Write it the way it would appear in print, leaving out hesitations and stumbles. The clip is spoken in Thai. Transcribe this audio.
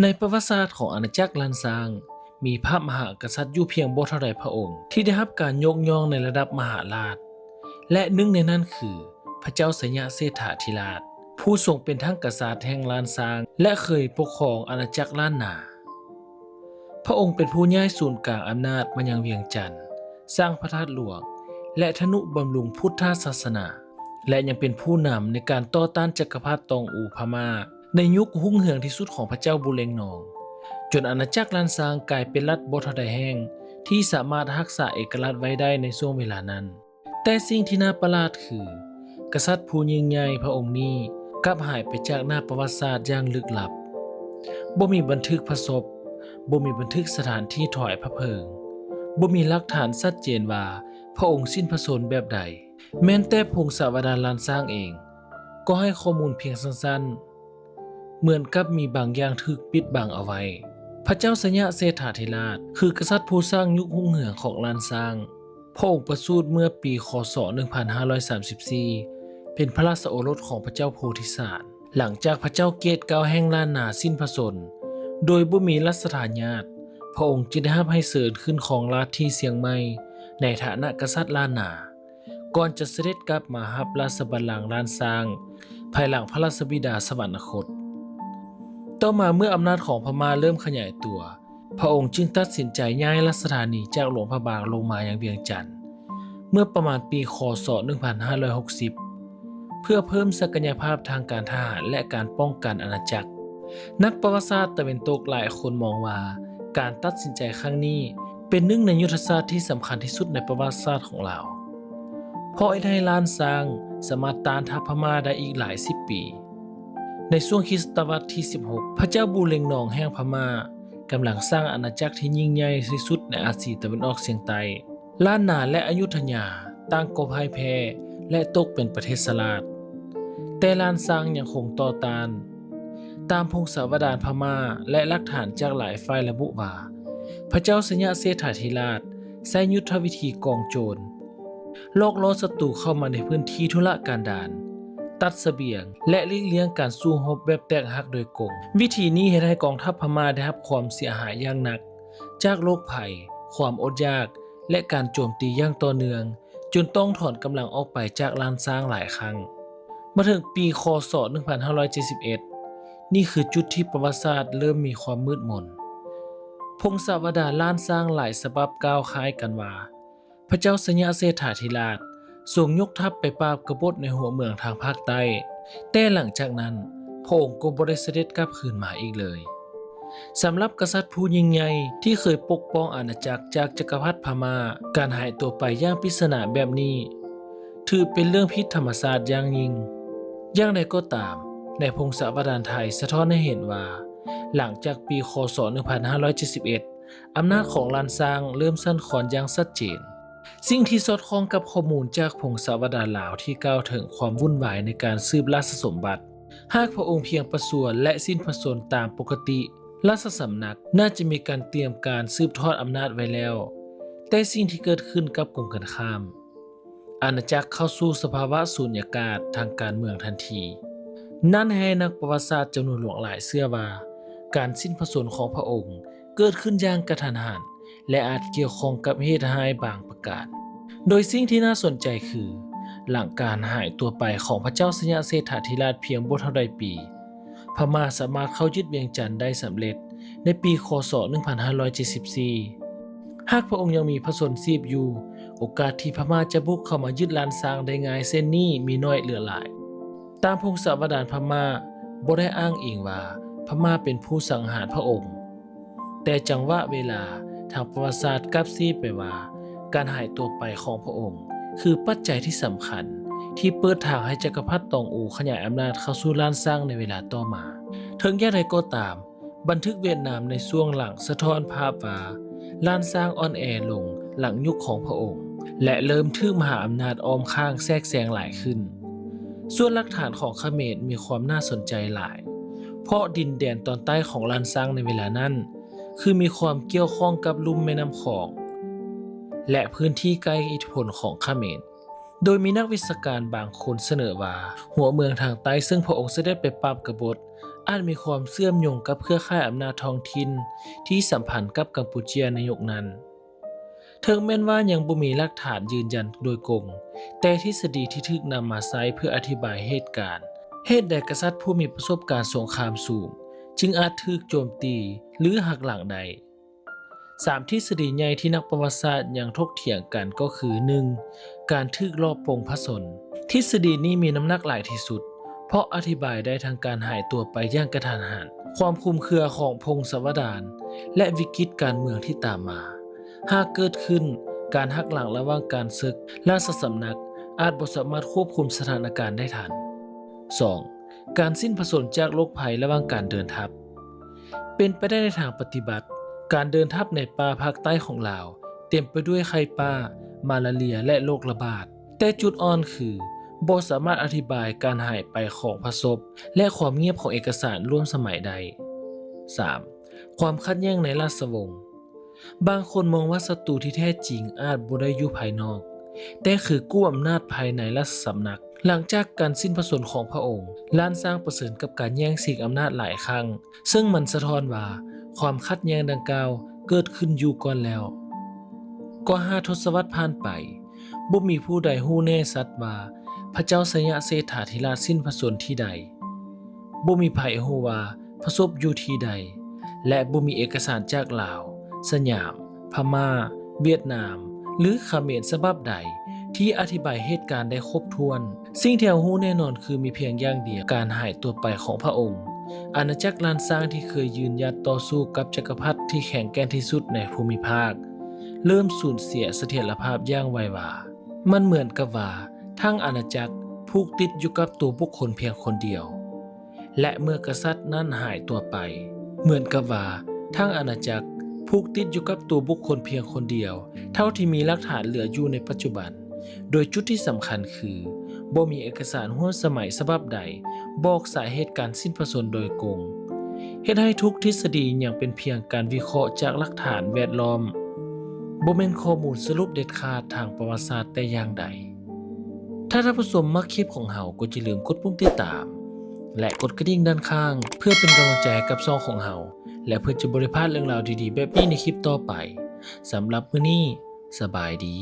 ในประวัติศาสตร์ของอาณาจักรลันซางมีพระมหากษัตริย์อยู่เพียงบ่เท่าใดพระองค์ที่ได้รับการยกย่องในระดับมหาราชและหนึ่งในนั้นคือพระเจ้าสยามเศรษฐาธิราชผู้ทรงเป็นทั้งกษัตริย์แห่งลานซางและเคยปกครองอาณาจักรล้านนาพระองค์เป็นผู้ย้ายศูนย์กลางอำนาจมายังเวียงจันทร์สร้างพระธาตุหลวงและทนุบำรุงพุทธศาสนาและยังเป็นผู้นำในการต่อต้านจักรพรรดิตองอูพม่าในยุครุ่งเรืองที่สุดของพระเจ้าบุเรงนองจนอาณาจักรลานซางกลายเป็นรัฐบ่เท่าใดแห่งที่สามารถรักษาเอกราชไว้ได้ในช่วงเวลานั้นแต่สิ่งที่น่าประหลาดคือกษัตริย์ผู้ยิ่งใหญ่พระองค์นี้กลับหายไปจากหน้าประวัติศาสตร์อย่างลึกลับบ่มีบันทึกพระศพบ่มีบันทึกสถานที่ถวายพระเพลิงบ่มีหลักฐานชัดเจนว่าพระองค์สิ้นพระชนม์แบบใดแม้แต่พงศาวดารลานซางเองก็ให้ข้อมูลเพียงสั้นๆเหมือนกับมีบางอย่างถูกปิดบังเอาไว้พระเจ้าสยามเศรษฐาธิราชคือกษัตริย์ผู้สร้างยุครุ่งเรืองของลานซางพระองค์ประสูติเมื่อปีคศ1534เป็นพระราชโอรสของพระเจ้าโพธิสารหลังจากพระเจ้าเกตเก้าแห่งล้านนาสิ้นพระชนม์โดยบ่มีรัชทายาทพระองค์จึงได้รับให้เสด็จขึ้นครองราชย์ที่เชียงใหม่ในฐานะกษัตริย์ล้านนาก่อนจะเสด็จกลับมารับราชบัลลังก์ลานซางภายหลังพระราชบิดาสวรรคตต่อมาเมื่ออำนาจของพม่าเริ่มขยายตัวพระองค์จึงตัดสินใจย้ายราชธานีจากหลวงพระบางลงมายังเวียงจันทร์เมื่อประมาณปีคศ1560เพื่อเพิ่มศักยภาพทางการทหารและการป้องกันอาณาจักรนักประวัติศาสตร์ตะวันตกหลายคนมองว่าการตัดสินใจครั้งนี้เป็นหนึ่งในยุทธศาสตร์ที่สำคัญที่สุดในประวัติศาสตร์ของเราเพราะให้ล้านซางสามารถต้านทัพพม่าได้อีกหลายสิบปีในช่วงคริสตศตวรรษที่16พระเจ้าบูเรงนองแห่งพม่ากำลังสร้างอาณาจักรที่ยิ่งใหญ่ที่สุดในอาเซียนตะวันออกเฉียงใต้ล้านนาและอยุธยาต่างก็พ่ายแพ้และตกเป็นประเทศสลาดแต่ลานซางยังคงต่อต้านตามพงศาวดารพม่าและหลักฐานจากหลายฝ่ายระบุว่าพระเจ้าสยามเศรษฐาธิราชใช้ยุทธวิธีกองโจรหลอกล่อศัตรูเข้ามาในพื้นที่ธุรกันดารตัดเสบียงและหลีกเลี่ยงการสู้รบแบบแตกหักโดยกงวิธีนี้เฮ็ดให้กองทัพพม่าได้รับความเสียหายอย่างหนักจากโรคภัยความอดอยากและการโจมตีอย่างต่อเนื่องจนต้องถอนกำลังออกไปจากลานซางหลายครั้งมาถึงปีคศ1571นี่คือจุดที่ประวัติศาสตร์เริ่มมีความมืดมนพงศาวดารล้านซางหลายฉบับกล่าวคล้ายกันว่าพระเจ้าสยามเศรษฐาธิราชทรงยกทัพไปปราบกบฏในหัวเมืองทางภาคใต้แต่หลังจากนั้นพระองค์ก็บ่ได้เสด็จกลับคืนมาอีกเลยสำหรับกษัตริย์ผู้ยิ่งใหญ่ที่เคยปกป้องอาณาจักรจากจักรพรรดิพม่าการหายตัวไปอย่างปริศนาแบบนี้ถือเป็นเรื่องผิดธรรมชาติอย่างยิ่งอย่างไรก็ตามในพงศาวดารไทยสะท้อนให้เห็นว่าหลังจากปีคศ1571อำนาจของลานซางเริ่มสั่นคลอนอย่างชัดเจนสิ่งที่สอดคล้องกับข้อมูลจากพงศาวดารลาวที่กล่าวถึงความวุ่นวายในการสืบราชสมบัติหากพระองค์เพียงประสูติและสิ้นพระชนม์ตามปกติราชสำนักน่าจะมีการเตรียมการสืบทอดอำนาจไว้แล้วแต่สิ่งที่เกิดขึ้นกับกงกันข้ามอาณาจักรเข้าสู่สภาวะสูญญากาศทางการเมืองทันทีนั่นให้นักประวัติศาสตร์จำนวนหลายเชื่อว่าการสิ้นพระชนม์ของพระองค์เกิดขึ้นอย่างกระทันหันและอาจเกี่ยวข้องกับเหตุร้ายบางประการโดยสิ่งที่น่าสนใจคือหลังการหายตัวไปของพระเจ้าสยามเศรษฐาธิราชเพียงบ่เท่าใดปีพม่าสามารถเข้ายึดเวียงจันทร์ได้สำเร็จในปีคศ1574หากพระองค์ยังมีพระชนชีพอยู่โอกาสที่พม่าจะบุกเข้ามายึดลานซางได้ง่ายเส้นนี้มีน้อยเหลือหลายตามพงศาวดารพม่าบ่ได้อ้างอิงว่าพม่าเป็นผู้สังหารพระองค์แต่จังหวะเวลาทางประวัติศาสตร์กลับซี้ไปว่าการหายตัวไปของพระองค์คือปัจจัยที่สำคัญที่เปิดทางให้จักรพรรดิตองอูขยายอำนาจเข้าสู่ลานซางในเวลาต่อมาถึงอย่างไรก็ตามบันทึกเวียดนามในช่วงหลังสะท้อนภาพว่าลานซางอ่อนแอลงหลังยุคของพระองค์และเริ่มถูกมหาอำนาจอ้อมข้างแทรกแซงหลายขึ้นส่วนหลักฐานของเขมรมีความน่าสนใจหลายเพราะดินแดนตอนใต้ของลานซางในเวลานั้นคือมีความเกี่ยวข้องกับลุ่มแม่น้ำคองและพื้นที่ใกล้อิทธิพลของเขมรโดยมีนักวิชาการบางคนเสนอว่าหัวเมืองทางใต้ซึ่งพระองค์เสด็จไปปราบกบฏ อาจมีความเชื่อมโยงกับเครือข่ายอำนาจท้องถิ่นที่สัมพันธ์กับกัมพูเชียในยุคนั้นถึงแม้นว่ายังบ่มีหลักฐานยืนยันโดยกงแต่ทฤษฎีที่ถูกนำมาใช้เพื่ออธิบายเหตุการณ์เหตุใดกษัตริย์ผู้มีประสบการณ์สงครามสูงจึงอาจถูกโจมตีหรือหักหลังใด3ทฤษฎีใหญ่ที่นักประวัติศาสตร์ยังถกเถียงกันก็คือ 1. การถูกลอบปลงพระชนม์ทฤษฎีนี้มีน้ำหนักหลายที่สุดเพราะอธิบายได้ทั้งการหายตัวไปอย่างกระทันหันความคลุมเครือของพงศาวดารและวิกฤตการเมืองที่ตามมาหากเกิดขึ้นการหักหลังระหว่างการศึกราชสำนักอาจบ่สามารถควบคุมสถานการณ์ได้ทัน 2. การสิ้นพระชนม์จากโรคภัยระหว่างการเดินทัพเป็นไปได้ในทางปฏิบัติการเดินทัพในป่าภาคใต้ของลาวเต็มไปด้วยไข้ป่ามาลาเรียและโรคระบาดแต่จุดอ่อนคือบ่สามารถอธิบายการหายไปของพระศพและความเงียบของเอกสารร่วมสมัยใด 3. ความขัดแย้งในราชวงศ์บางคนมองว่าศัตรูที่แท้จริงอาจบ่ได้อยู่ภายนอกแต่คือกู้อำนาจภายในราชสำนักหลังจากการสิ้นพระชนม์ของพระองค์ล้านสร้างประเสริญกับการแย่งชิงอำนาจหลายครั้งซึ่งมันสะท้อนว่าความขัดแย้งดังกล่าวเกิดขึ้นอยู่ก่อนแล้วกว่า5ทศวรรษผ่านไปบ่มีผู้ใดฮู้แน่ชัดว่าพระเจ้าสยามเศรษฐาธิราชสิ้นพระชนม์ที่ใดบ่มีไผฮู้ว่าพระศพอยู่ที่ใดและบ่มีเอกสารจากลาวสยามพม่าเวียดนามหรือเขมรฉบับใดที่อธิบายเหตุการณ์ได้ครบถ้วนสิ่งที่เรารู้แน่นอนคือมีเพียงอย่างเดียวการหายตัวไปของพระองค์อาณาจักรล้านสร้างที่เคยยืนหยัดต่อสู้กับจักรพรรดิที่แข็งแกร่งที่สุดในภูมิภาคเริ่มสูญเสียเสถียรภาพอย่างไววามันเหมือนกับว่าทั้งอาณาจักรผูกติดอยู่กับตัวบุคคลเพียงคนเดียวและเมื่อกษัตริย์นั้นหายตัวไปเหมือนกับว่าทั้งอาณาจักรผูกติดอยู่กับตัวบุคคลเพียงคนเดียวเท่าที่มีหลักฐานเหลืออยู่ในปัจจุบันโดยจุดที่สำคัญคือบ่มีเอกสารร่วมสมัยฉบับใดบอกสาเหตุการสิ้นพระชนม์โดยกงเฮ็ดให้ทุกทฤษฎียังเป็นเพียงการวิเคราะห์จากหลักฐานแวดล้อมบ่แม่นข้อมูลสรุปเด็ดขาดทางประวัติศาสตร์แต่อย่างใดถ้าท่านผู้ชมมักคลิปของเราก็อย่าลืมกดปุ่มติดตามและกดกระดิ่งด้านข้างเพื่อเป็นกำลังใจให้กับช่องของเราและเพื่อจะบ่ได้พลาดเรื่องราวดีๆแบบนี้ในคลิปต่อไปสำหรับมื้อนี้สบายดี